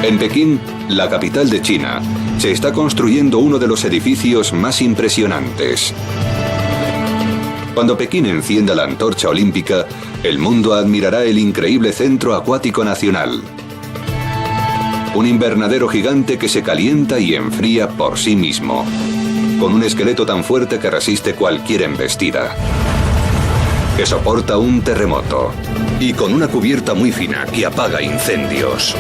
En Pekín, la capital de China, se está construyendo uno de los edificios más impresionantes. Cuando Pekín encienda la antorcha olímpica, el mundo admirará el increíble Centro Acuático Nacional. Un invernadero gigante que se calienta y enfría por sí mismo, con un esqueleto tan fuerte que resiste cualquier embestida, que soporta un terremoto y con una cubierta muy fina que apaga incendios.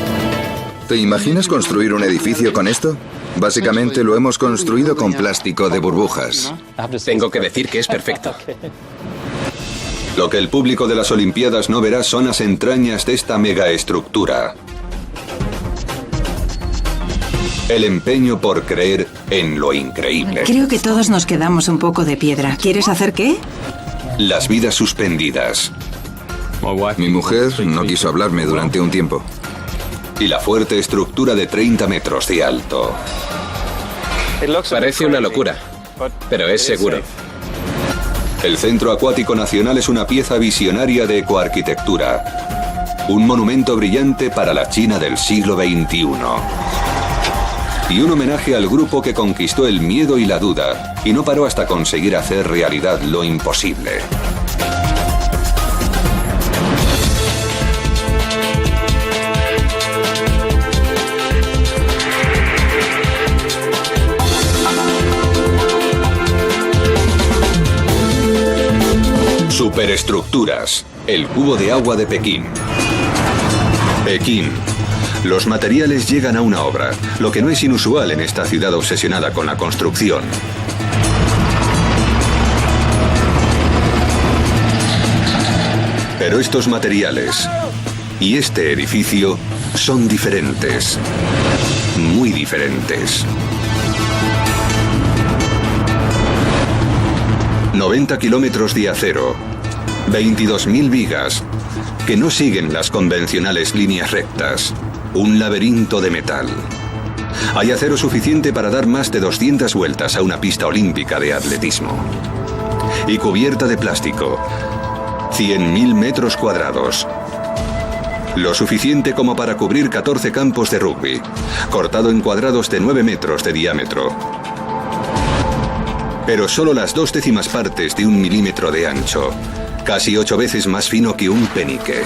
¿Te imaginas construir un edificio con esto? Básicamente lo hemos construido con plástico de burbujas. Tengo que decir que es perfecto. Lo que el público de las Olimpiadas no verá son las entrañas de esta megaestructura. El empeño por creer en lo increíble. Creo que todos nos quedamos un poco de piedra. ¿Quieres hacer qué? Las vidas suspendidas. Mi mujer no quiso hablarme durante un tiempo. Y la fuerte estructura de 30 metros de alto. Parece una locura, pero es seguro. El Centro Acuático Nacional es una pieza visionaria de ecoarquitectura. Un monumento brillante para la China del siglo XXI. Y un homenaje al grupo que conquistó el miedo y la duda y no paró hasta conseguir hacer realidad lo imposible. Superestructuras. El cubo de agua de Pekín. Pekín. Los materiales llegan a una obra, lo que no es inusual en esta ciudad obsesionada con la construcción. Pero estos materiales y este edificio son diferentes. Muy diferentes. 90 kilómetros de acero, 22.000 vigas, que no siguen las convencionales líneas rectas. Un laberinto de metal. Hay acero suficiente para dar más de 200 vueltas a una pista olímpica de atletismo. Y cubierta de plástico. 100.000 metros cuadrados. Lo suficiente como para cubrir 14 campos de rugby, cortado en cuadrados de 9 metros de diámetro. Pero solo las 0,2 partes de 1 milímetro de ancho, casi 8 veces más fino que un penique.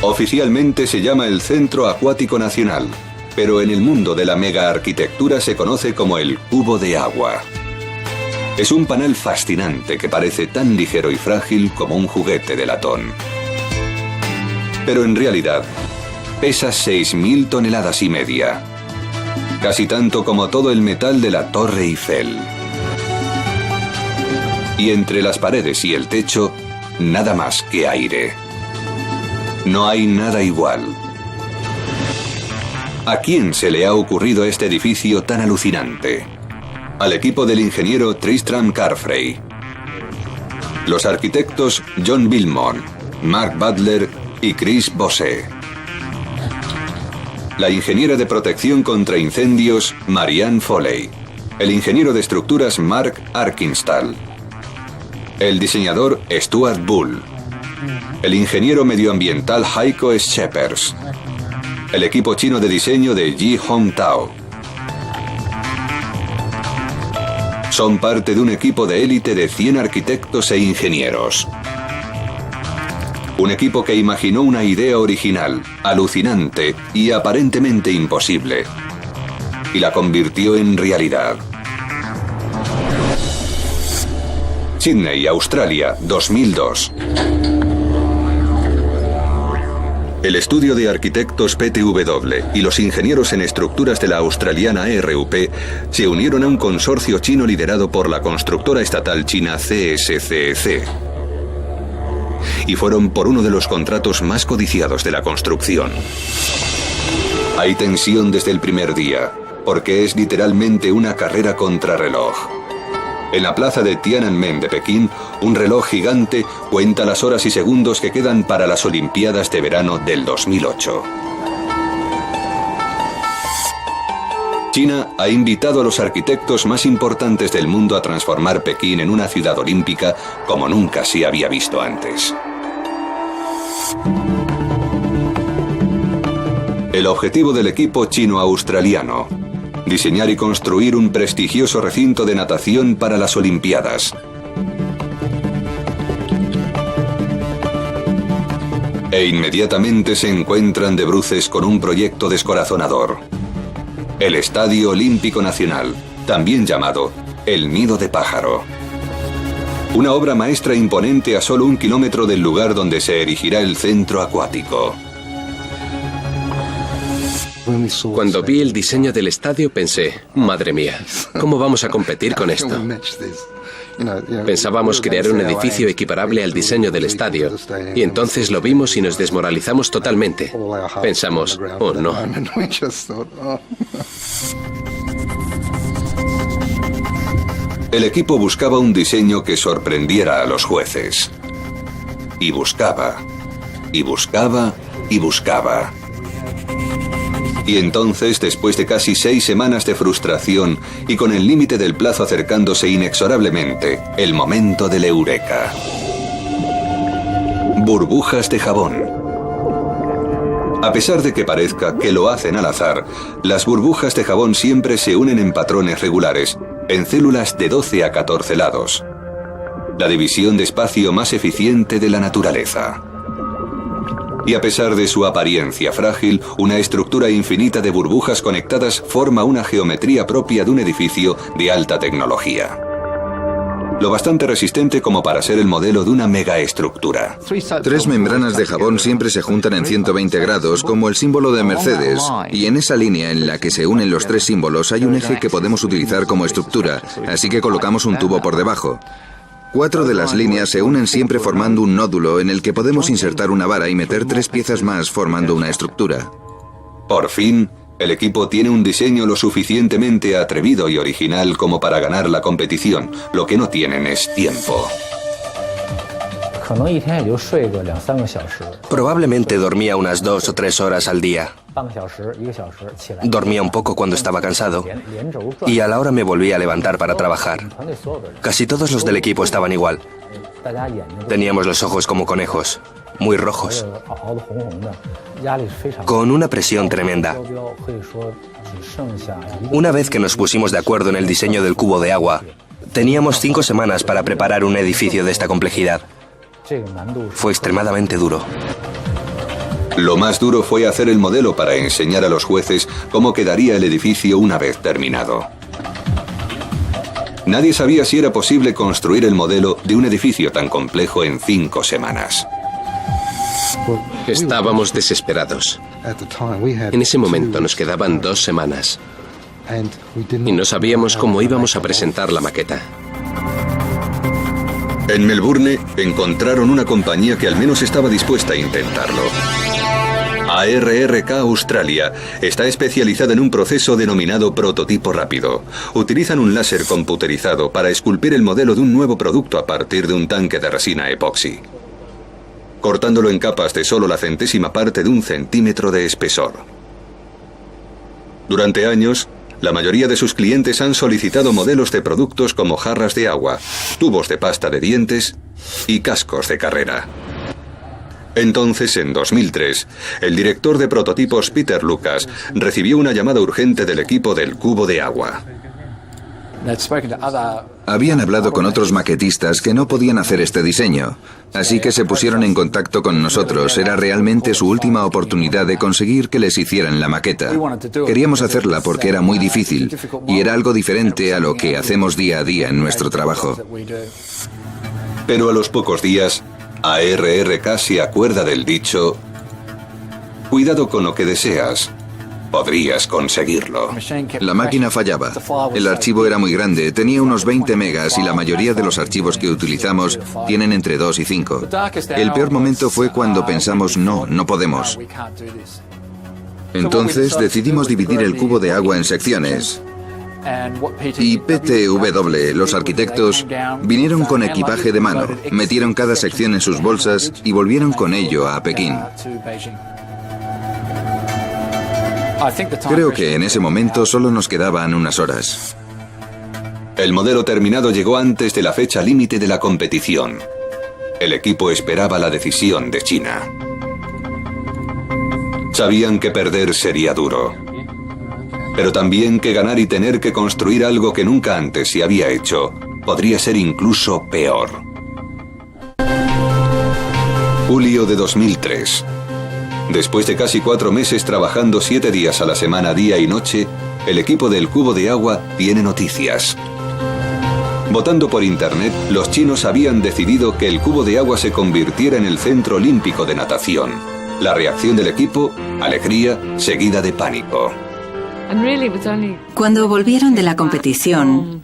Oficialmente se llama el Centro Acuático Nacional, pero en el mundo de la megaarquitectura se conoce como el cubo de agua. Es un panel fascinante que parece tan ligero y frágil como un juguete de latón. Pero en realidad, pesa 6.000 toneladas y media. Casi tanto como todo el metal de la Torre Eiffel. Y entre las paredes y el techo, nada más que aire. No hay nada igual. ¿A quién se le ha ocurrido este edificio tan alucinante? Al equipo del ingeniero Tristram Carfrey. Los arquitectos John Billmore, Mark Butler y Chris Bosset. La ingeniera de protección contra incendios Marianne Foley. El ingeniero de estructuras Mark Arkinstall. El diseñador Stuart Bull. El ingeniero medioambiental Heiko Scheppers. El equipo chino de diseño de Ji Hong Tao. Son parte de un equipo de élite de 100 arquitectos e ingenieros. Un equipo que imaginó una idea original, alucinante y aparentemente imposible. Y la convirtió en realidad. Sydney, Australia, 2002. El estudio de arquitectos PTW y los ingenieros en estructuras de la australiana ERUP se unieron a un consorcio chino liderado por la constructora estatal china CSCC. Y fueron por uno de los contratos más codiciados de la construcción. Hay tensión desde el primer día, porque es literalmente una carrera contrarreloj. En la plaza de Tiananmen de Pekín, un reloj gigante cuenta las horas y segundos que quedan para las Olimpiadas de verano del 2008. China ha invitado a los arquitectos más importantes del mundo a transformar Pekín en una ciudad olímpica como nunca se había visto antes. El objetivo del equipo chino-australiano: diseñar y construir un prestigioso recinto de natación para las Olimpiadas. E inmediatamente se encuentran de bruces con un proyecto descorazonador: el Estadio Olímpico Nacional, también llamado el Nido de Pájaro. Una obra maestra imponente a solo 1 kilómetro del lugar donde se erigirá el centro acuático. Cuando vi el diseño del estadio pensé, madre mía, ¿cómo vamos a competir con esto? Pensábamos crear un edificio equiparable al diseño del estadio, y entonces lo vimos y nos desmoralizamos totalmente. Pensamos, oh no. El equipo buscaba un diseño que sorprendiera a los jueces. Y buscaba, y buscaba, y buscaba. Y entonces, después de casi 6 semanas de frustración y con el límite del plazo acercándose inexorablemente, el momento del eureka. Burbujas de jabón. A pesar de que parezca que lo hacen al azar, las burbujas de jabón siempre se unen en patrones regulares, en células de 12 a 14 lados. La división de espacio más eficiente de la naturaleza. Y a pesar de su apariencia frágil, una estructura infinita de burbujas conectadas forma una geometría propia de un edificio de alta tecnología. Lo bastante resistente como para ser el modelo de una megaestructura. 3 membranas de jabón siempre se juntan en 120 grados como el símbolo de Mercedes, y en esa línea en la que se unen los 3 símbolos hay un eje que podemos utilizar como estructura, así que colocamos un tubo por debajo. 4 de las líneas se unen siempre formando un nódulo en el que podemos insertar una vara y meter 3 piezas más formando una estructura. Por fin, el equipo tiene un diseño lo suficientemente atrevido y original como para ganar la competición. Lo que no tienen es tiempo. Probablemente dormía unas 2 o 3 horas al día. Dormía un poco cuando estaba cansado y a la hora me volvía a levantar para trabajar. Casi todos los del equipo estaban igual. Teníamos los ojos como conejos, muy rojos, con una presión tremenda. Una vez que nos pusimos de acuerdo en el diseño del cubo de agua, teníamos 5 semanas para preparar un edificio de esta complejidad. Fue extremadamente duro. Lo más duro fue hacer el modelo para enseñar a los jueces cómo quedaría el edificio una vez terminado. Nadie sabía si era posible construir el modelo de un edificio tan complejo en 5 semanas. Estábamos desesperados. En ese momento nos quedaban 2 semanas. Y no sabíamos cómo íbamos a presentar la maqueta. En Melbourne encontraron una compañía que al menos estaba dispuesta a intentarlo. ARRK Australia está especializada en un proceso denominado prototipo rápido. Utilizan un láser computerizado para esculpir el modelo de un nuevo producto a partir de un tanque de resina epoxi, cortándolo en capas de solo la centésima parte de 1 centímetro de espesor. Durante años, la mayoría de sus clientes han solicitado modelos de productos como jarras de agua, tubos de pasta de dientes y cascos de carrera. Entonces, en 2003, el director de prototipos Peter Lucas recibió una llamada urgente del equipo del cubo de agua. Habían hablado con otros maquetistas que no podían hacer este diseño, así que se pusieron en contacto con nosotros. Era realmente su última oportunidad de conseguir que les hicieran la maqueta. Queríamos hacerla porque era muy difícil y era algo diferente a lo que hacemos día a día en nuestro trabajo. Pero a los pocos días, ARRK se acuerda del dicho: cuidado con lo que deseas, podrías conseguirlo. La máquina fallaba. El archivo era muy grande, tenía unos 20 megas y la mayoría de los archivos que utilizamos tienen entre 2 y 5. El peor momento fue cuando pensamos, no podemos. Entonces decidimos dividir el cubo de agua en secciones. Y PTW, los arquitectos, vinieron con equipaje de mano, metieron cada sección en sus bolsas y volvieron con ello a Pekín. Creo que en ese momento solo nos quedaban unas horas. El modelo terminado llegó antes de la fecha límite de la competición. El equipo esperaba la decisión de China. Sabían que perder sería duro, pero también que ganar y tener que construir algo que nunca antes se había hecho podría ser incluso peor. Julio de 2003. Después de casi 4 meses trabajando 7 días a la semana, día y noche, el equipo del cubo de agua tiene noticias. Votando por internet, los chinos habían decidido que el cubo de agua se convirtiera en el centro olímpico de natación. La reacción del equipo, alegría, seguida de pánico. Cuando volvieron de la competición,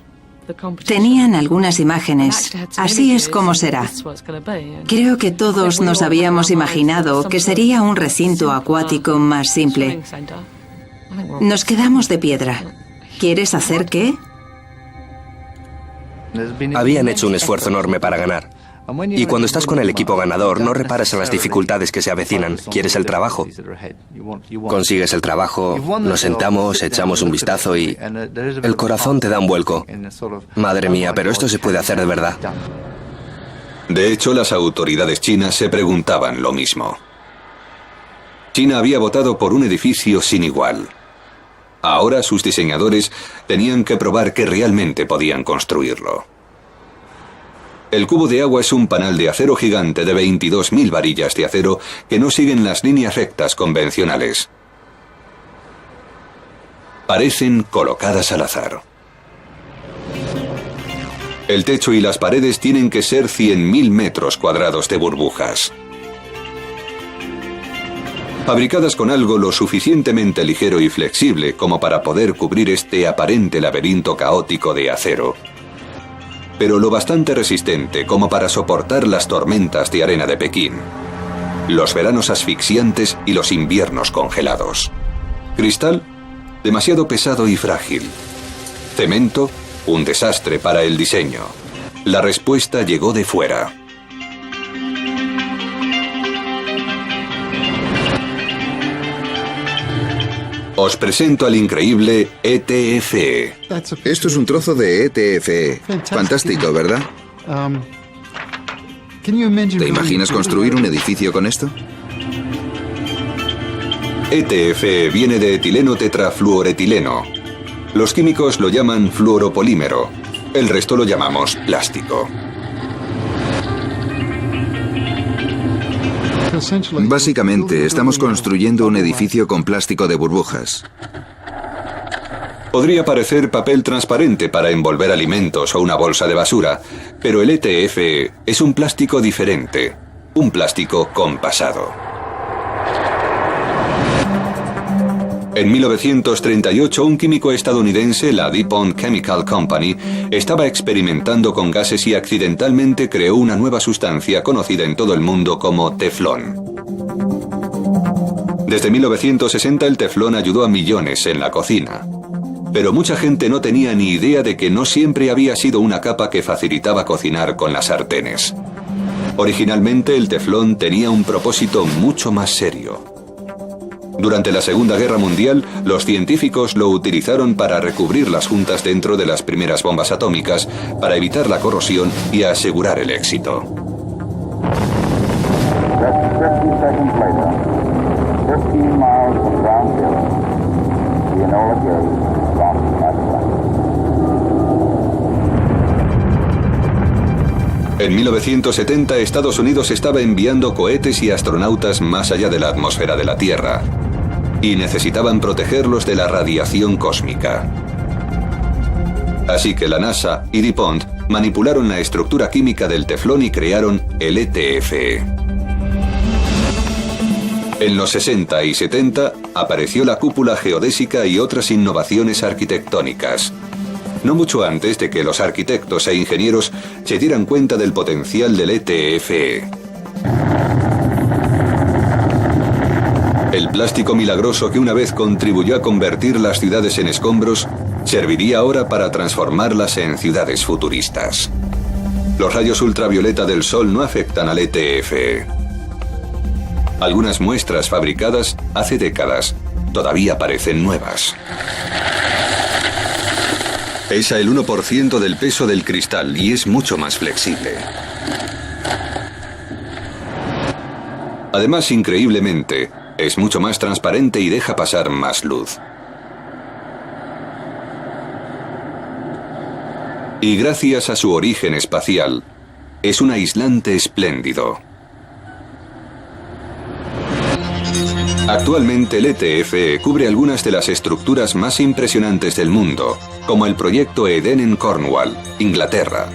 tenían algunas imágenes. Así es como será. Creo que todos nos habíamos imaginado que sería un recinto acuático más simple. Nos quedamos de piedra. ¿Quieres hacer qué? Habían hecho un esfuerzo enorme para ganar. Y cuando estás con el equipo ganador, no reparas en las dificultades que se avecinan. Quieres el trabajo. Consigues el trabajo, nos sentamos, echamos un vistazo y el corazón te da un vuelco. Madre mía, pero esto se puede hacer de verdad. De hecho, las autoridades chinas se preguntaban lo mismo. China había votado por un edificio sin igual. Ahora sus diseñadores tenían que probar que realmente podían construirlo. El cubo de agua es un panal de acero gigante de 22.000 varillas de acero que no siguen las líneas rectas convencionales. Parecen colocadas al azar. El techo y las paredes tienen que ser 100.000 metros cuadrados de burbujas. Fabricadas con algo lo suficientemente ligero y flexible como para poder cubrir este aparente laberinto caótico de acero, pero lo bastante resistente como para soportar las tormentas de arena de Pekín, los veranos asfixiantes y los inviernos congelados. Cristal, demasiado pesado y frágil. Cemento, un desastre para el diseño. La respuesta llegó de fuera. Os presento al increíble ETFE. Esto es un trozo de ETFE. Fantástico, ¿verdad? ¿Te imaginas construir un edificio con esto? ETFE viene de etileno tetrafluoretileno. Los químicos lo llaman fluoropolímero. El resto lo llamamos plástico. Básicamente, estamos construyendo un edificio con plástico de burbujas. Podría parecer papel transparente para envolver alimentos o una bolsa de basura, pero el ETFE es un plástico diferente, un plástico con pasado. En 1938, un químico estadounidense, la DuPont Chemical Company, estaba experimentando con gases y accidentalmente creó una nueva sustancia conocida en todo el mundo como teflón. Desde 1960 el teflón ayudó a millones en la cocina. Pero mucha gente no tenía ni idea de que no siempre había sido una capa que facilitaba cocinar con las sartenes. Originalmente el teflón tenía un propósito mucho más serio. Durante la Segunda Guerra Mundial, los científicos lo utilizaron para recubrir las juntas dentro de las primeras bombas atómicas, para evitar la corrosión y asegurar el éxito. En 1970, Estados Unidos estaba enviando cohetes y astronautas más allá de la atmósfera de la Tierra, y necesitaban protegerlos de la radiación cósmica. Así que la NASA y DuPont manipularon la estructura química del teflón y crearon el ETFE. En los 60 y 70 apareció la cúpula geodésica y otras innovaciones arquitectónicas. No mucho antes de que los arquitectos e ingenieros se dieran cuenta del potencial del ETFE. El plástico milagroso que una vez contribuyó a convertir las ciudades en escombros, serviría ahora para transformarlas en ciudades futuristas. Los rayos ultravioleta del sol no afectan al ETFE. Algunas muestras fabricadas hace décadas todavía parecen nuevas. Pesa el 1% del peso del cristal y es mucho más flexible. Además, increíblemente, Es mucho más transparente y deja pasar más luz. Y gracias a su origen espacial, es un aislante espléndido. Actualmente el ETFE cubre algunas de las estructuras más impresionantes del mundo, como el proyecto Eden en Cornwall, Inglaterra,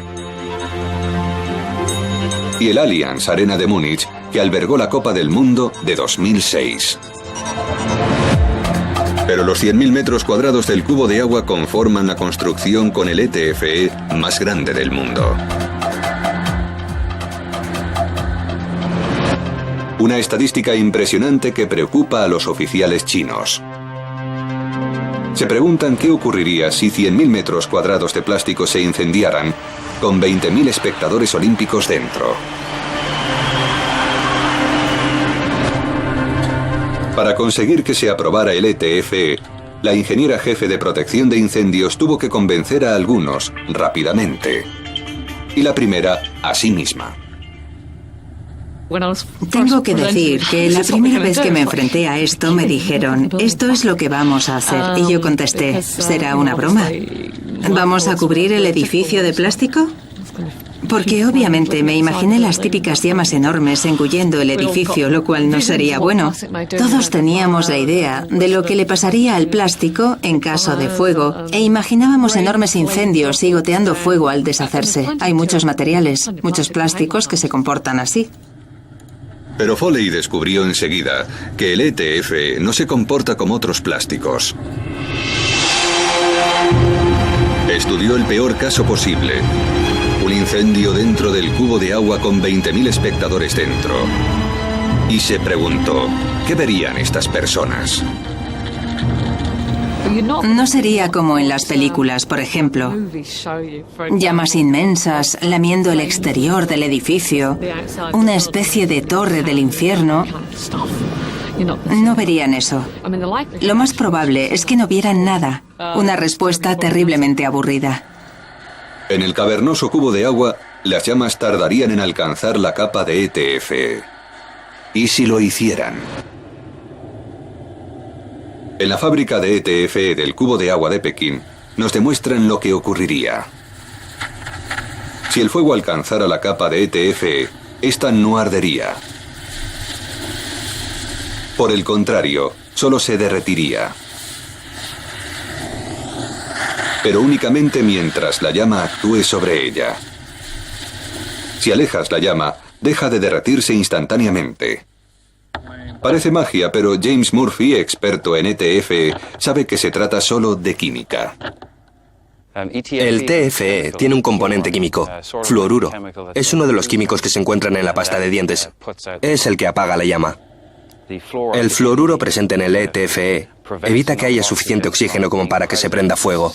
y el Allianz Arena de Múnich, que albergó la Copa del Mundo de 2006. Pero los 100.000 metros cuadrados del cubo de agua conforman la construcción con el ETFE más grande del mundo. Una estadística impresionante que preocupa a los oficiales chinos. Se preguntan qué ocurriría si 100.000 metros cuadrados de plástico se incendiaran con 20.000 espectadores olímpicos dentro. Para conseguir que se aprobara el ETFE, la ingeniera jefe de protección de incendios tuvo que convencer a algunos rápidamente. Y la primera a sí misma. Tengo que decir que la primera vez que me enfrenté a esto me dijeron, esto es lo que vamos a hacer. Y yo contesté, ¿será una broma? ¿Vamos a cubrir el edificio de plástico? Porque obviamente me imaginé las típicas llamas enormes engullendo el edificio, lo cual no sería bueno. Todos teníamos la idea de lo que le pasaría al plástico en caso de fuego e imaginábamos enormes incendios y goteando fuego al deshacerse. Hay muchos materiales, muchos plásticos que se comportan así. Pero Foley descubrió enseguida que el ETFE no se comporta como otros plásticos. Estudió el peor caso posible. Un incendio dentro del cubo de agua con 20.000 espectadores dentro. Y se preguntó, ¿qué verían estas personas? No sería como en las películas, por ejemplo. Llamas inmensas lamiendo el exterior del edificio, una especie de torre del infierno. No verían eso. Lo más probable es que no vieran nada. Una respuesta terriblemente aburrida. En el cavernoso cubo de agua, las llamas tardarían en alcanzar la capa de ETFE. ¿Y si lo hicieran? En la fábrica de ETFE del cubo de agua de Pekín, nos demuestran lo que ocurriría. Si el fuego alcanzara la capa de ETFE, esta no ardería. Por el contrario, solo se derretiría. Pero únicamente mientras la llama actúe sobre ella. Si alejas la llama, deja de derretirse instantáneamente. Parece magia, pero James Murphy, experto en ETFE, sabe que se trata solo de química. El TFE tiene un componente químico, fluoruro. Es uno de los químicos que se encuentran en la pasta de dientes. Es el que apaga la llama. El fluoruro presente en el ETFE evita que haya suficiente oxígeno como para que se prenda fuego.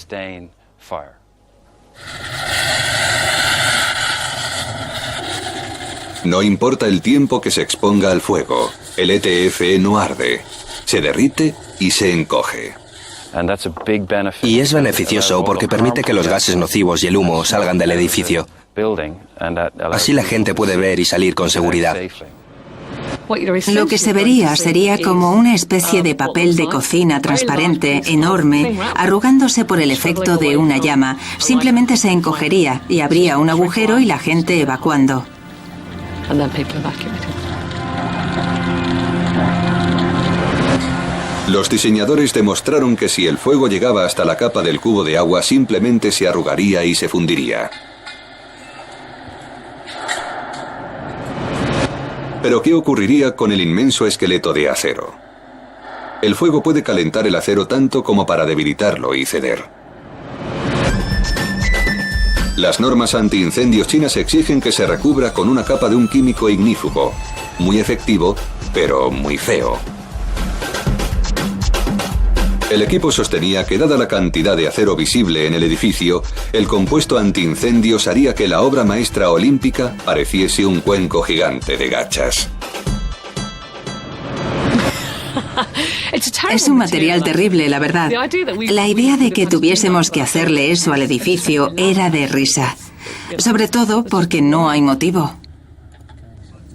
No importa el tiempo que se exponga al fuego, el ETFE no arde, se derrite y se encoge. Y es beneficioso porque permite que los gases nocivos y el humo salgan del edificio. Así la gente puede ver y salir con seguridad. Lo que se vería sería como una especie de papel de cocina transparente, enorme, arrugándose por el efecto de una llama. Simplemente se encogería y habría un agujero y la gente evacuando. Los diseñadores demostraron que si el fuego llegaba hasta la capa del cubo de agua, simplemente se arrugaría y se fundiría. Pero ¿qué ocurriría con el inmenso esqueleto de acero? El fuego puede calentar el acero tanto como para debilitarlo y ceder. Las normas antiincendios chinas exigen que se recubra con una capa de un químico ignífugo, muy efectivo, pero muy feo. El equipo sostenía que, dada la cantidad de acero visible en el edificio, el compuesto antiincendios haría que la obra maestra olímpica pareciese un cuenco gigante de gachas. Es un material terrible, la verdad. La idea de que tuviésemos que hacerle eso al edificio era de risa. Sobre todo porque no hay motivo.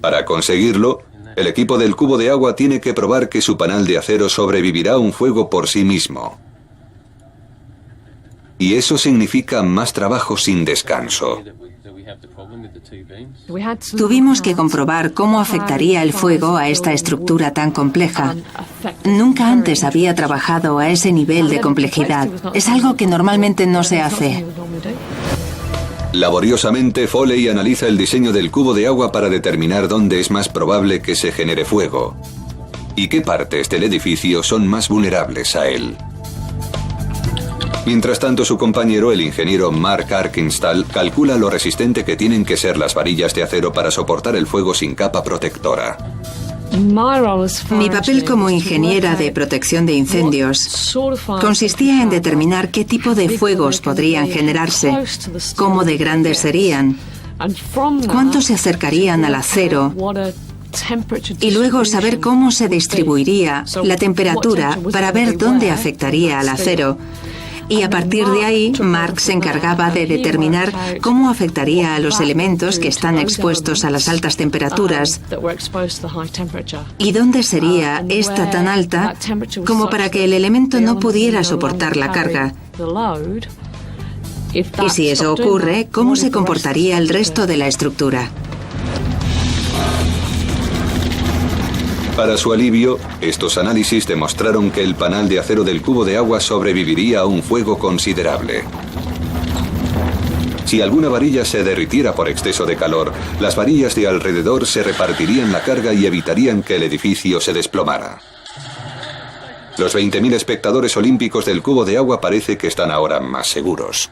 Para conseguirlo, El equipo del cubo de agua tiene que probar que su panal de acero sobrevivirá a un fuego por sí mismo. Y eso significa más trabajo sin descanso. Tuvimos que comprobar cómo afectaría el fuego a esta estructura tan compleja. Nunca antes había trabajado a ese nivel de complejidad. Es algo que normalmente no se hace. Laboriosamente, Foley analiza el diseño del cubo de agua para determinar dónde es más probable que se genere fuego y qué partes del edificio son más vulnerables a él. Mientras tanto, su compañero, el ingeniero Mark Arkinstall, calcula lo resistente que tienen que ser las varillas de acero para soportar el fuego sin capa protectora. Mi papel como ingeniera de protección de incendios consistía en determinar qué tipo de fuegos podrían generarse, cómo de grandes serían, cuánto se acercarían al acero y luego saber cómo se distribuiría la temperatura para ver dónde afectaría al acero. Y a partir de ahí, Mark se encargaba de determinar cómo afectaría a los elementos que están expuestos a las altas temperaturas y dónde sería esta tan alta como para que el elemento no pudiera soportar la carga. Y si eso ocurre, ¿cómo se comportaría el resto de la estructura? Para su alivio, estos análisis demostraron que el panal de acero del cubo de agua sobreviviría a un fuego considerable. Si alguna varilla se derritiera por exceso de calor, las varillas de alrededor se repartirían la carga y evitarían que el edificio se desplomara. Los 20.000 espectadores olímpicos del cubo de agua parece que están ahora más seguros.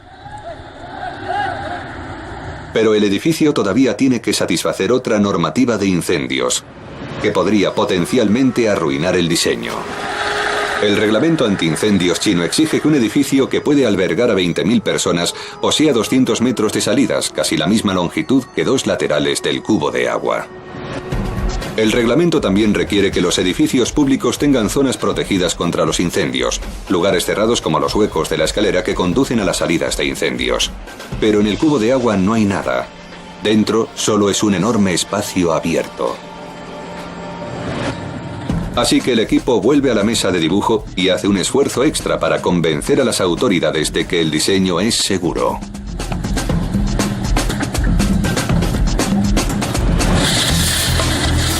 Pero el edificio todavía tiene que satisfacer otra normativa de incendios, que podría potencialmente arruinar el diseño. El reglamento antiincendios chino exige que un edificio que puede albergar a 20.000 personas posea 200 metros de salidas, casi la misma longitud que dos laterales del cubo de agua. El reglamento también requiere que los edificios públicos tengan zonas protegidas contra los incendios, lugares cerrados como los huecos de la escalera que conducen a las salidas de incendios. Pero en el cubo de agua no hay nada. Dentro solo es un enorme espacio abierto. Así que el equipo vuelve a la mesa de dibujo y hace un esfuerzo extra para convencer a las autoridades de que el diseño es seguro.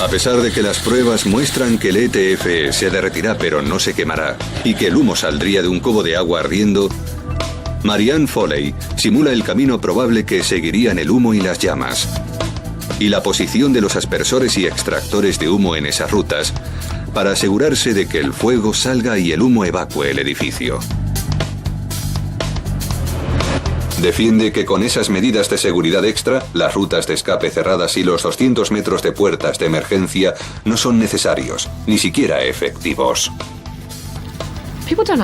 A pesar de que las pruebas muestran que el ETF se derretirá pero no se quemará y que el humo saldría de un cubo de agua ardiendo, Marianne Foley simula el camino probable que seguirían el humo y las llamas, y la posición de los aspersores y extractores de humo en esas rutas, para asegurarse de que el fuego salga y el humo evacúe el edificio. Defiende que con esas medidas de seguridad extra, las rutas de escape cerradas y los 200 metros de puertas de emergencia no son necesarios, ni siquiera efectivos.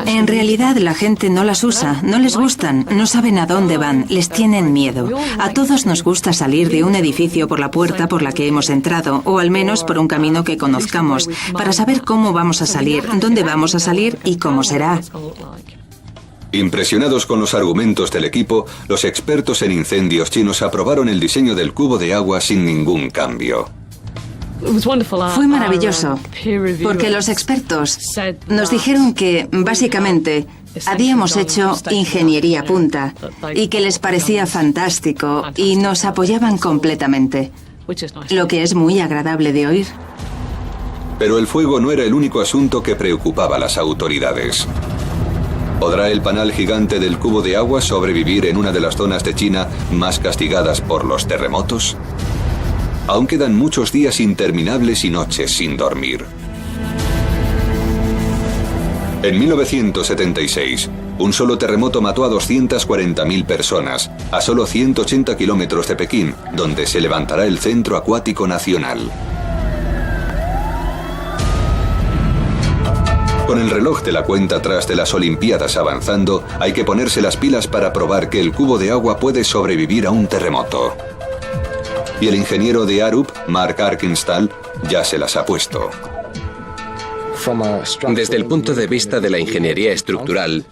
En realidad la gente no las usa, no les gustan, no saben a dónde van, les tienen miedo. A todos nos gusta salir de un edificio por la puerta por la que hemos entrado, o al menos por un camino que conozcamos, para saber cómo vamos a salir, dónde vamos a salir y cómo será. Impresionados con los argumentos del equipo, los expertos en incendios chinos aprobaron el diseño del cubo de agua sin ningún cambio. Fue maravilloso, porque los expertos nos dijeron que, básicamente, habíamos hecho ingeniería punta y que les parecía fantástico y nos apoyaban completamente, lo que es muy agradable de oír. Pero el fuego no era el único asunto que preocupaba a las autoridades. ¿Podrá el panal gigante del cubo de agua sobrevivir en una de las zonas de China más castigadas por los terremotos? Aún quedan muchos días interminables y noches sin dormir. En 1976, un solo terremoto mató a 240.000 personas, a solo 180 kilómetros de Pekín, donde se levantará el Centro Acuático Nacional. Con el reloj de la cuenta atrás de las Olimpiadas avanzando, hay que ponerse las pilas para probar que el cubo de agua puede sobrevivir a un terremoto. Y el ingeniero de Arup, Mark Arkinstall, ya se las ha puesto. Desde el punto de vista de la ingeniería estructural,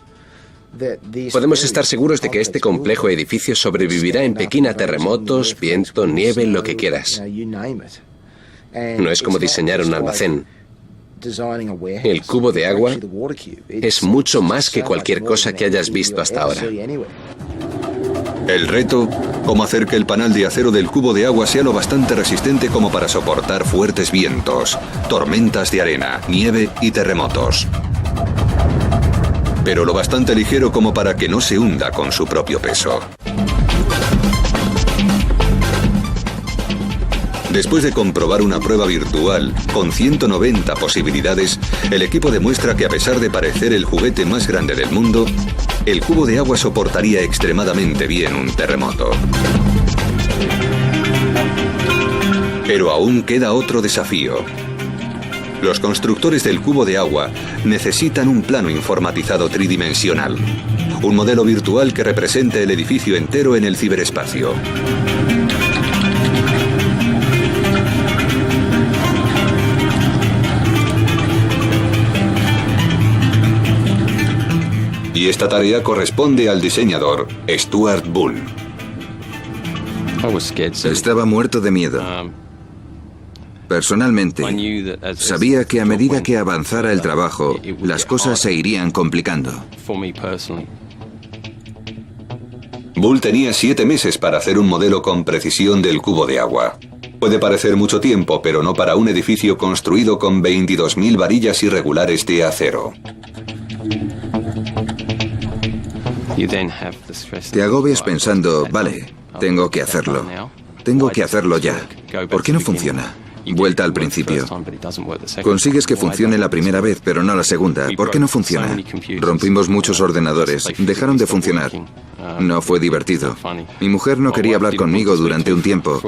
podemos estar seguros de que este complejo edificio sobrevivirá en Pekín a terremotos, viento, nieve, lo que quieras. No es como diseñar un almacén. El cubo de agua es mucho más que cualquier cosa que hayas visto hasta ahora. El reto, cómo hacer que el panal de acero del cubo de agua sea lo bastante resistente como para soportar fuertes vientos, tormentas de arena, nieve y terremotos. Pero lo bastante ligero como para que no se hunda con su propio peso. Después de comprobar una prueba virtual con 190 posibilidades, el equipo demuestra que a pesar de parecer el juguete más grande del mundo, el cubo de agua soportaría extremadamente bien un terremoto. Pero aún queda otro desafío. Los constructores del cubo de agua necesitan un plano informatizado tridimensional, un modelo virtual que represente el edificio entero en el ciberespacio. Y esta tarea corresponde al diseñador Stuart Bull. Estaba muerto de miedo. Personalmente, sabía que a medida que avanzara el trabajo, las cosas se irían complicando. Bull tenía 7 meses para hacer un modelo con precisión del cubo de agua. Puede parecer mucho tiempo, pero no para un edificio construido con 22.000 varillas irregulares de acero. Te agobias pensando, vale, tengo que hacerlo. Tengo que hacerlo ya. ¿Por qué no funciona? Vuelta al principio. Consigues que funcione la primera vez, pero no la segunda. ¿Por qué no funciona? Rompimos muchos ordenadores. Dejaron de funcionar. No fue divertido. Mi mujer no quería hablar conmigo durante un tiempo.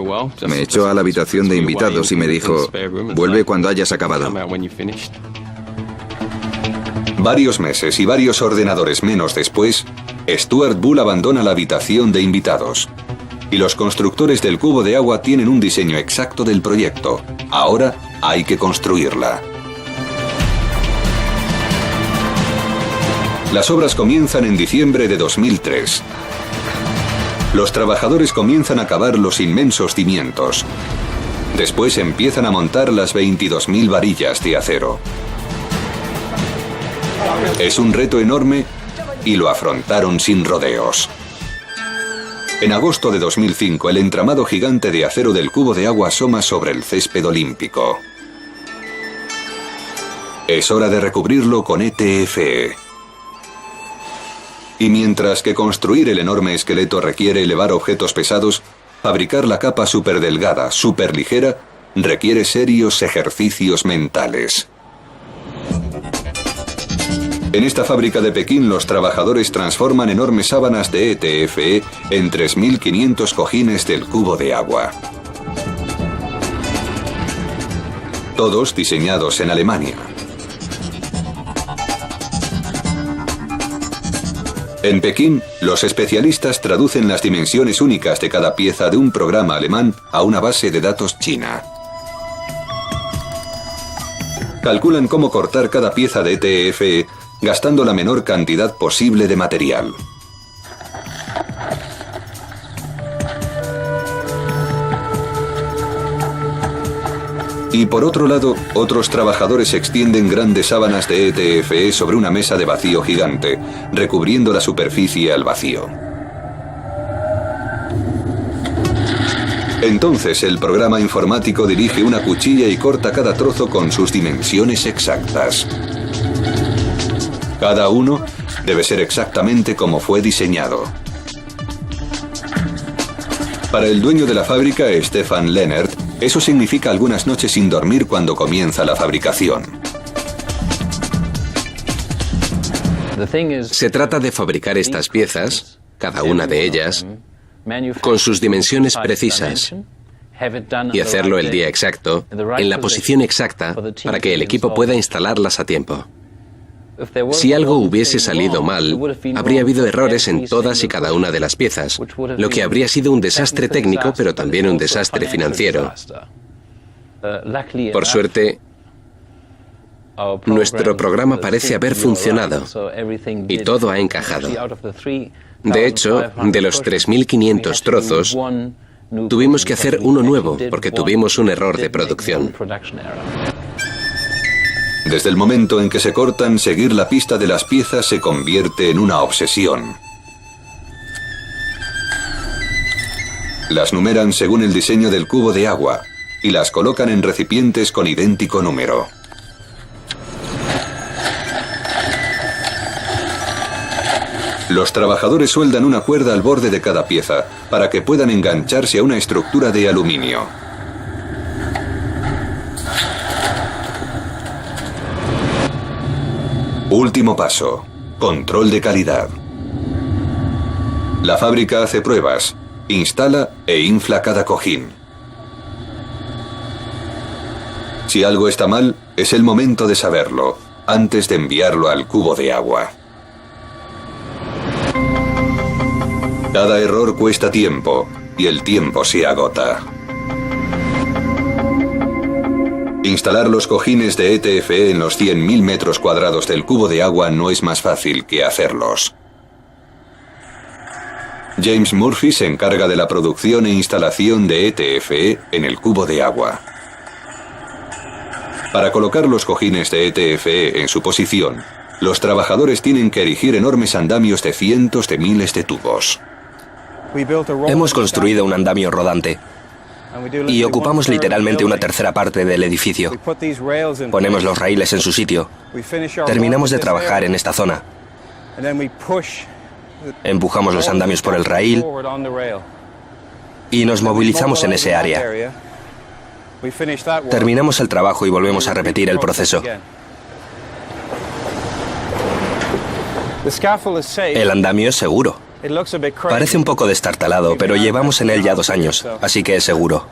Me echó a la habitación de invitados y me dijo, vuelve cuando hayas acabado. Varios meses y varios ordenadores menos después, Stuart Bull abandona la habitación de invitados. Y los constructores del cubo de agua tienen un diseño exacto del proyecto. Ahora hay que construirla. Las obras comienzan en diciembre de 2003. Los trabajadores comienzan a cavar los inmensos cimientos. Después empiezan a montar las 22.000 varillas de acero. Es un reto enorme y lo afrontaron sin rodeos. En agosto de 2005, el entramado gigante de acero del cubo de agua asoma sobre el césped olímpico. Es hora de recubrirlo con ETFE. Y mientras que construir el enorme esqueleto requiere elevar objetos pesados, fabricar la capa superdelgada, superligera, requiere serios ejercicios mentales. En esta fábrica de Pekín, los trabajadores transforman enormes sábanas de ETFE en 3.500 cojines del cubo de agua. Todos diseñados en Alemania. En Pekín, los especialistas traducen las dimensiones únicas de cada pieza de un programa alemán a una base de datos china. Calculan cómo cortar cada pieza de ETFE gastando la menor cantidad posible de material. Y por otro lado, otros trabajadores extienden grandes sábanas de ETFE sobre una mesa de vacío gigante, recubriendo la superficie al vacío. Entonces el programa informático dirige una cuchilla y corta cada trozo con sus dimensiones exactas. Cada uno debe ser exactamente como fue diseñado. Para el dueño de la fábrica, Stefan Lehnert, eso significa algunas noches sin dormir cuando comienza la fabricación. Se trata de fabricar estas piezas, cada una de ellas, con sus dimensiones precisas y hacerlo el día exacto, en la posición exacta, para que el equipo pueda instalarlas a tiempo. Si algo hubiese salido mal, habría habido errores en todas y cada una de las piezas, lo que habría sido un desastre técnico, pero también un desastre financiero. Por suerte, nuestro programa parece haber funcionado y todo ha encajado. De hecho, de los 3.500 trozos, Tuvimos que hacer uno nuevo porque tuvimos un error de producción. Desde el momento en que se cortan, seguir la pista de las piezas se convierte en una obsesión. Las numeran según el diseño del cubo de agua y las colocan en recipientes con idéntico número. Los trabajadores sueldan una cuerda al borde de cada pieza para que puedan engancharse a una estructura de aluminio. Último paso: control de calidad. La fábrica hace pruebas, instala e infla cada cojín. Si algo está mal, es el momento de saberlo, antes de enviarlo al cubo de agua. Cada error cuesta tiempo, y el tiempo se agota. Instalar los cojines de ETFE en los 100.000 metros cuadrados del cubo de agua no es más fácil que hacerlos. James Murphy se encarga de la producción e instalación de ETFE en el cubo de agua. Para colocar los cojines de ETFE en su posición, los trabajadores tienen que erigir enormes andamios de cientos de miles de tubos. Hemos construido un andamio rodante y ocupamos literalmente una tercera parte del edificio. Ponemos los raíles en su sitio. Terminamos de trabajar en esta zona. Empujamos los andamios por el raíl y nos movilizamos en ese área. Terminamos el trabajo y volvemos a repetir el proceso. El andamio es seguro. Parece un poco destartalado, pero llevamos en él ya 2 años, así que es seguro.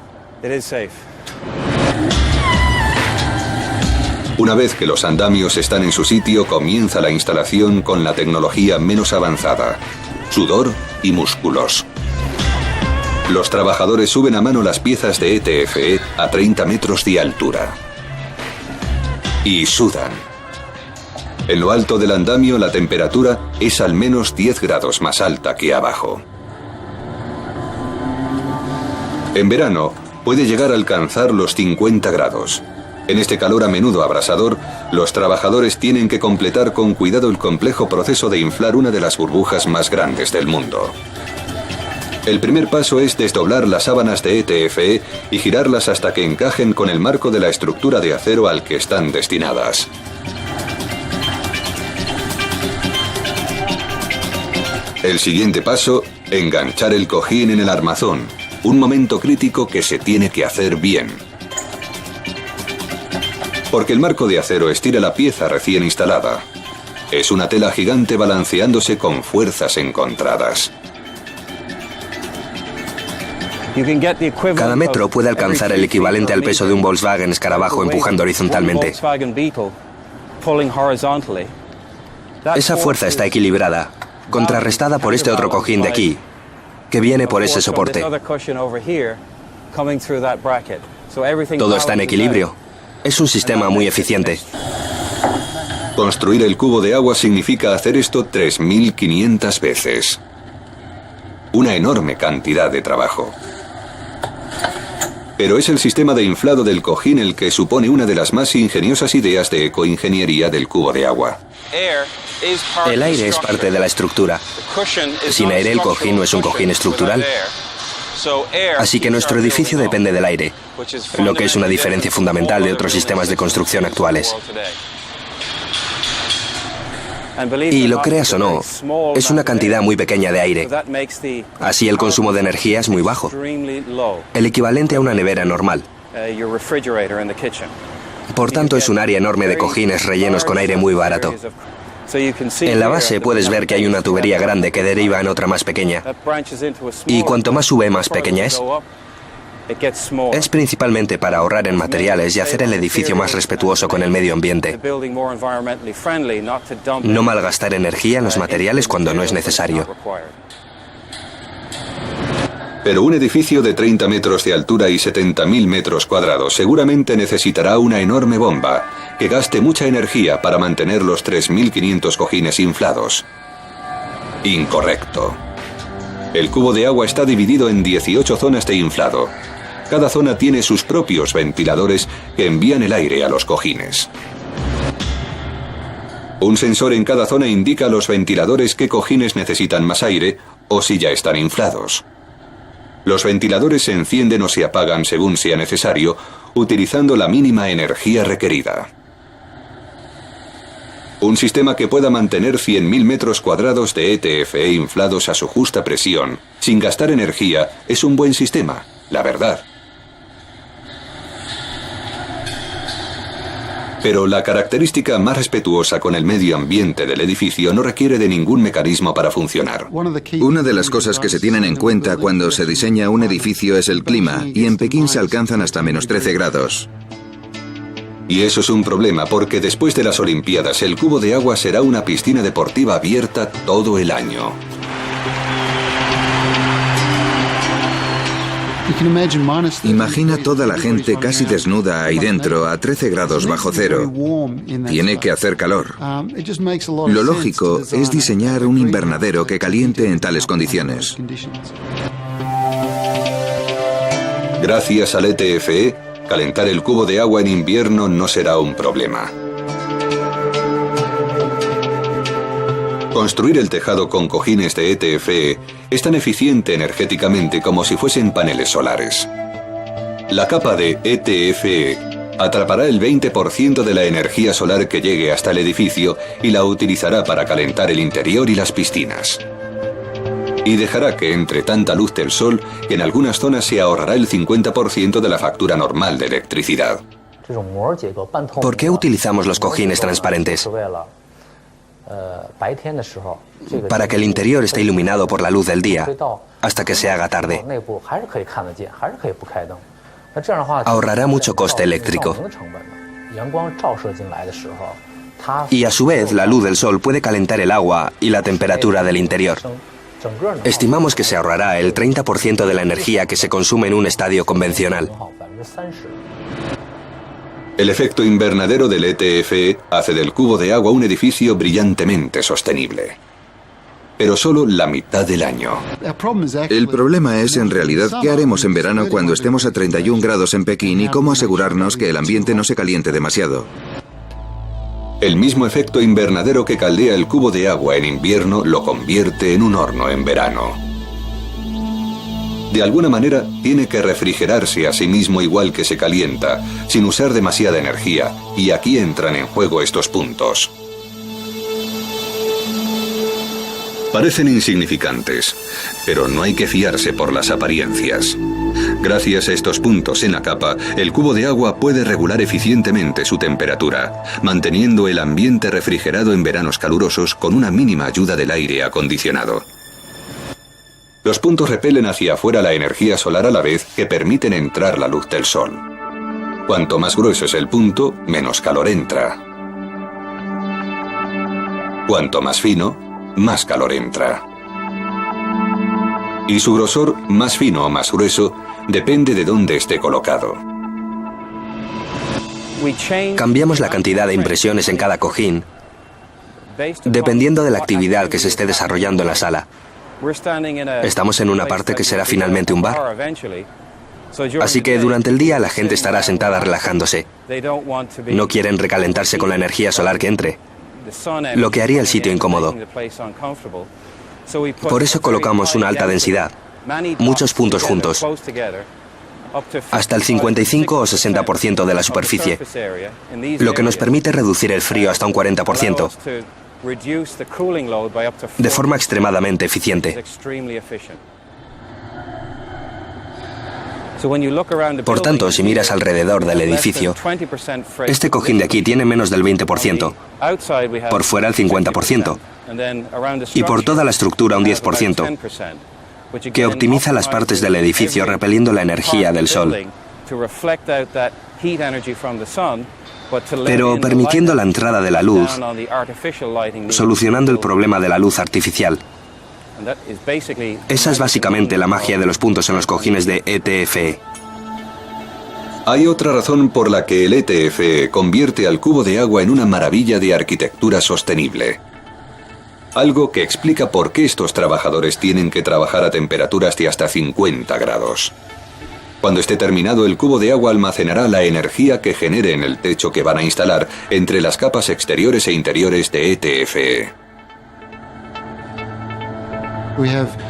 Una vez que los andamios están en su sitio, comienza la instalación con la tecnología menos avanzada: sudor y músculos. Los trabajadores suben a mano las piezas de ETFE a 30 metros de altura. Y sudan. En lo alto del andamio la temperatura es al menos 10 grados más alta que abajo. En verano puede llegar a alcanzar los 50 grados. En este calor a menudo abrasador, los trabajadores tienen que completar con cuidado el complejo proceso de inflar una de las burbujas más grandes del mundo. El primer paso es desdoblar las sábanas de ETFE y girarlas hasta que encajen con el marco de la estructura de acero al que están destinadas. El siguiente paso: enganchar el cojín en el armazón, un momento crítico que se tiene que hacer bien. Porque el marco de acero estira la pieza recién instalada. Es una tela gigante balanceándose con fuerzas encontradas. Cada metro puede alcanzar el equivalente al peso de un Volkswagen Escarabajo empujando horizontalmente. Esa fuerza está equilibrada, contrarrestada por este otro cojín de aquí, que viene por ese soporte. Todo está en equilibrio. Es un sistema muy eficiente. Construir el cubo de agua significa hacer esto 3.500 veces. Una enorme cantidad de trabajo. Pero es el sistema de inflado del cojín el que supone una de las más ingeniosas ideas de ecoingeniería del cubo de agua. El aire es parte de la estructura. Sin aire el cojín no es un cojín estructural. Así que nuestro edificio depende del aire, lo que es una diferencia fundamental de otros sistemas de construcción actuales. Y lo creas o no, es una cantidad muy pequeña de aire. Así el consumo de energía es muy bajo, el equivalente a una nevera normal. Por tanto, es un área enorme de cojines rellenos con aire muy barato. En la base puedes ver que hay una tubería grande que deriva en otra más pequeña. Y cuanto más sube, más pequeña es. Es principalmente para ahorrar en materiales y hacer el edificio más respetuoso con el medio ambiente. No malgastar energía en los materiales cuando no es necesario. Pero un edificio de 30 metros de altura y 70.000 metros cuadrados seguramente necesitará una enorme bomba que gaste mucha energía para mantener los 3.500 cojines inflados. Incorrecto. El cubo de agua está dividido en 18 zonas de inflado. Cada zona tiene sus propios ventiladores que envían el aire a los cojines. Un sensor en cada zona indica a los ventiladores qué cojines necesitan más aire o si ya están inflados. Los ventiladores se encienden o se apagan según sea necesario, utilizando la mínima energía requerida. Un sistema que pueda mantener 100.000 metros cuadrados de ETFE inflados a su justa presión, sin gastar energía, es un buen sistema, la verdad. Pero la característica más respetuosa con el medio ambiente del edificio no requiere de ningún mecanismo para funcionar. Una de las cosas que se tienen en cuenta cuando se diseña un edificio es el clima, y en Pekín se alcanzan hasta menos 13 grados. Y eso es un problema porque después de las Olimpiadas el cubo de agua será una piscina deportiva abierta todo el año. Imagina toda la gente casi desnuda ahí dentro, a 13 grados bajo cero. Tiene que hacer calor. Lo lógico es diseñar un invernadero que caliente en tales condiciones. Gracias al ETFE, calentar el cubo de agua en invierno no será un problema. Construir el tejado con cojines de ETFE es tan eficiente energéticamente como si fuesen paneles solares. La capa de ETFE atrapará el 20% de la energía solar que llegue hasta el edificio y la utilizará para calentar el interior y las piscinas. Y dejará que entre tanta luz del sol que en algunas zonas se ahorrará el 50% de la factura normal de electricidad. ¿Por qué utilizamos los cojines transparentes? Para que el interior esté iluminado por la luz del día, hasta que se haga tarde. Ahorrará mucho coste eléctrico. Y a su vez, la luz del sol puede calentar el agua y la temperatura del interior. Estimamos que se ahorrará el 30% de la energía que se consume en un estadio convencional. El efecto invernadero del ETFE hace del cubo de agua un edificio brillantemente sostenible. Pero solo la mitad del año. El problema es, en realidad, qué haremos en verano cuando estemos a 31 grados en Pekín y cómo asegurarnos que el ambiente no se caliente demasiado. El mismo efecto invernadero que caldea el cubo de agua en invierno lo convierte en un horno en verano. De alguna manera, tiene que refrigerarse a sí mismo igual que se calienta, sin usar demasiada energía, y aquí entran en juego estos puntos. Parecen insignificantes, pero no hay que fiarse por las apariencias. Gracias a estos puntos en la capa, el cubo de agua puede regular eficientemente su temperatura, manteniendo el ambiente refrigerado en veranos calurosos con una mínima ayuda del aire acondicionado. Los puntos repelen hacia afuera la energía solar a la vez que permiten entrar la luz del sol. Cuanto más grueso es el punto, menos calor entra. Cuanto más fino, más calor entra. Y su grosor, más fino o más grueso, depende de dónde esté colocado. Cambiamos la cantidad de impresiones en cada cojín, dependiendo de la actividad que se esté desarrollando en la sala. Estamos en una parte que será finalmente un bar. Así que durante el día la gente estará sentada relajándose. No quieren recalentarse con la energía solar que entre, lo que haría el sitio incómodo. Por eso colocamos una alta densidad, muchos puntos juntos, hasta el 55 o 60% de la superficie, lo que nos permite reducir el frío hasta un 40%. De forma extremadamente eficiente. Por tanto, si miras alrededor del edificio, este cojín de aquí tiene menos del 20%, por fuera el 50%, y por toda la estructura un 10%, que optimiza las partes del edificio repeliendo la energía del sol, pero permitiendo la entrada de la luz, solucionando el problema de la luz artificial. Esa es básicamente la magia de los puntos en los cojines de ETFE. Hay otra razón por la que el ETFE convierte al cubo de agua en una maravilla de arquitectura sostenible. algo que explica por qué estos trabajadores tienen que trabajar a temperaturas de hasta 50 grados. Cuando esté terminado, el cubo de agua almacenará la energía que genere en el techo que van a instalar entre las capas exteriores e interiores de ETFE.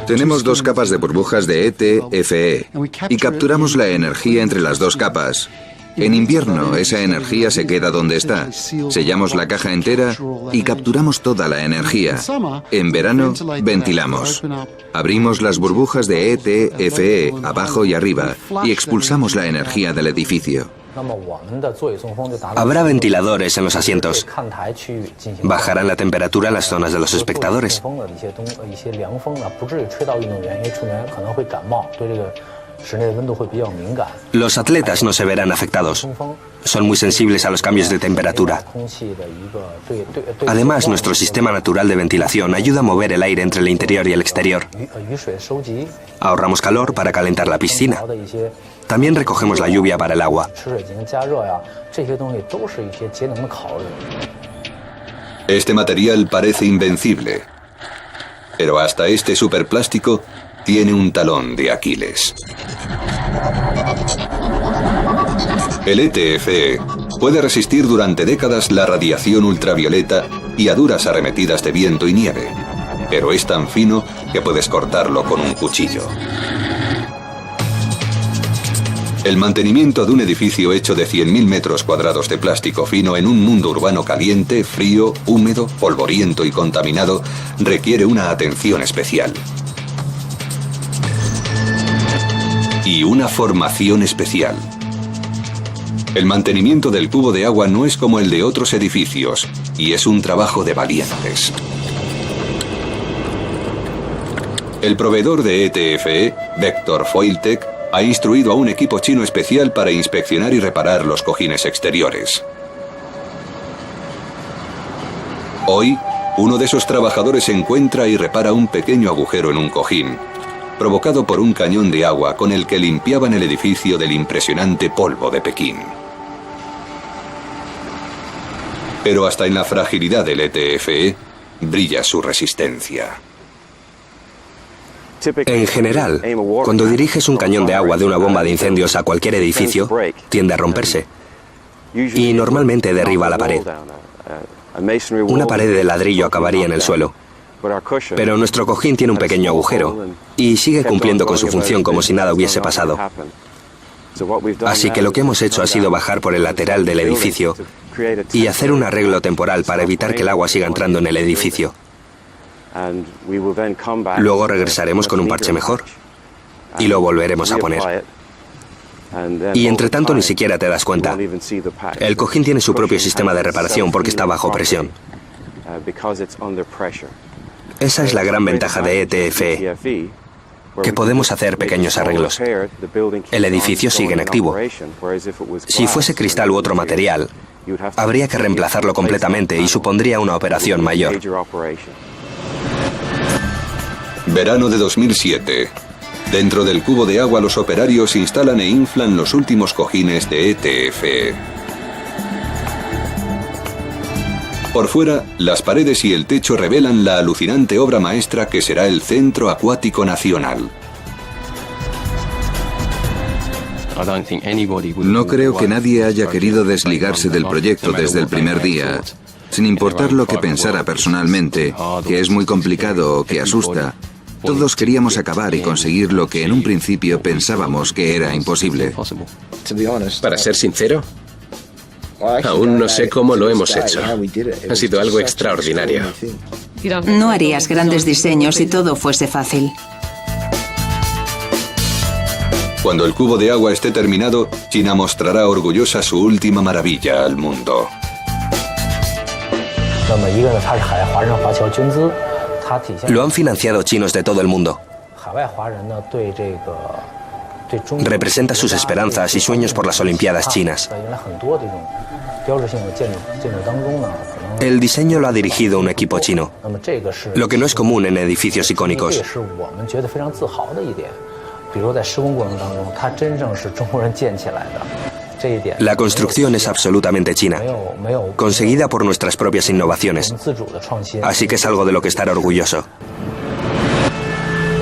Tenemos 2 capas de burbujas de ETFE y capturamos la energía entre las 2 capas. En invierno, esa energía se queda donde está. Sellamos la caja entera y capturamos toda la energía. En verano, ventilamos. Abrimos las burbujas de ETFE abajo y arriba y expulsamos la energía del edificio. Habrá ventiladores en los asientos. Bajarán la temperatura en las zonas de los espectadores. Los atletas no se verán afectados. Son muy sensibles a los cambios de temperatura. Además, nuestro sistema natural de ventilación ayuda a mover el aire entre el interior y el exterior. Ahorramos calor para calentar la piscina. También recogemos la lluvia para el agua. Este material parece invencible, pero hasta este superplástico tiene un talón de Aquiles. El ETFE puede resistir durante décadas la radiación ultravioleta y a duras arremetidas de viento y nieve, pero es tan fino que puedes cortarlo con un cuchillo. El mantenimiento de un edificio hecho de 100.000 metros cuadrados de plástico fino en un mundo urbano caliente, frío, húmedo, polvoriento y contaminado requiere una atención especial. Y una formación especial. El mantenimiento del cubo de agua no es como el de otros edificios, y es un trabajo de valientes. El proveedor de ETFE, Vector Foiltech, ha instruido a un equipo chino especial para inspeccionar y reparar los cojines exteriores. Hoy, uno de esos trabajadores encuentra y repara un pequeño agujero en un cojín, provocado por un cañón de agua con el que limpiaban el edificio del impresionante polvo de Pekín. Pero hasta en la fragilidad del ETFE brilla su resistencia. En general, cuando diriges un cañón de agua de una bomba de incendios a cualquier edificio, tiende a romperse. Y normalmente derriba la pared. Una pared de ladrillo acabaría en el suelo. Pero nuestro cojín tiene un pequeño agujero y sigue cumpliendo con su función como si nada hubiese pasado. Así que lo que hemos hecho ha sido bajar por el lateral del edificio y hacer un arreglo temporal para evitar que el agua siga entrando en el edificio. Luego regresaremos con un parche mejor y lo volveremos a poner. Y entre tanto ni siquiera te das cuenta. El cojín tiene su propio sistema de reparación porque está bajo presión. Esa es la gran ventaja de ETFE, que podemos hacer pequeños arreglos. El edificio sigue en activo. Si fuese cristal u otro material, habría que reemplazarlo completamente y supondría una operación mayor. Verano de 2007. Dentro del cubo de agua los operarios instalan e inflan los últimos cojines de ETFE. Por fuera, las paredes y el techo revelan la alucinante obra maestra que será el Centro Acuático Nacional. No creo que nadie haya querido desligarse del proyecto desde el primer día, sin importar lo que pensara personalmente, que es muy complicado o que asusta. Todos queríamos acabar y conseguir lo que en un principio pensábamos que era imposible. Para ser sincero, aún no sé cómo lo hemos hecho. Ha sido algo extraordinario. No harías grandes diseños si todo fuese fácil. Cuando el cubo de agua esté terminado, China mostrará orgullosa su última maravilla al mundo. Lo han financiado chinos de todo el mundo. Representa sus esperanzas y sueños por las Olimpiadas chinas. El diseño lo ha dirigido un equipo chino, lo que no es común en edificios icónicos. La construcción es absolutamente china, conseguida por nuestras propias innovaciones. Así que es algo de lo que estar orgulloso.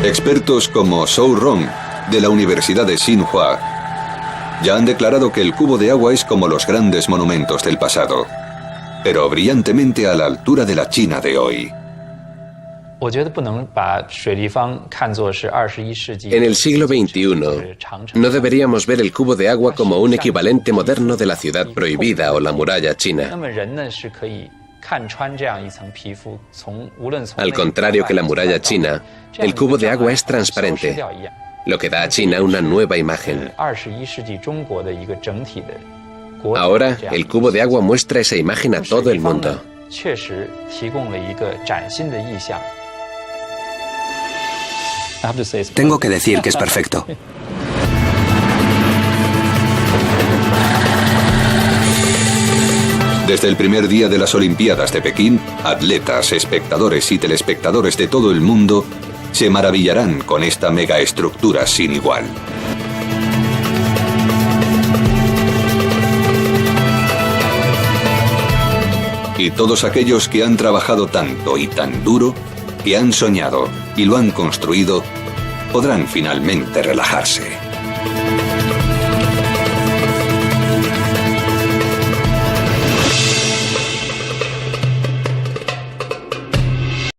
Expertos como Zhou Rong, de la Universidad de Tsinghua, ya han declarado que el cubo de agua es como los grandes monumentos del pasado, pero brillantemente a la altura de la China de hoy. En el siglo XXI, no deberíamos ver el cubo de agua como un equivalente moderno de la ciudad prohibida o la muralla china. Al contrario que la muralla china, el cubo de agua es transparente, lo que da a China una nueva imagen. Ahora, el cubo de agua muestra esa imagen a todo el mundo. Tengo que decir que es perfecto. Desde el primer día de las Olimpiadas de Pekín, atletas, espectadores y telespectadores de todo el mundo se maravillarán con esta megaestructura sin igual. Y todos aquellos que han trabajado tanto y tan duro, que han soñado y lo han construido, podrán finalmente relajarse.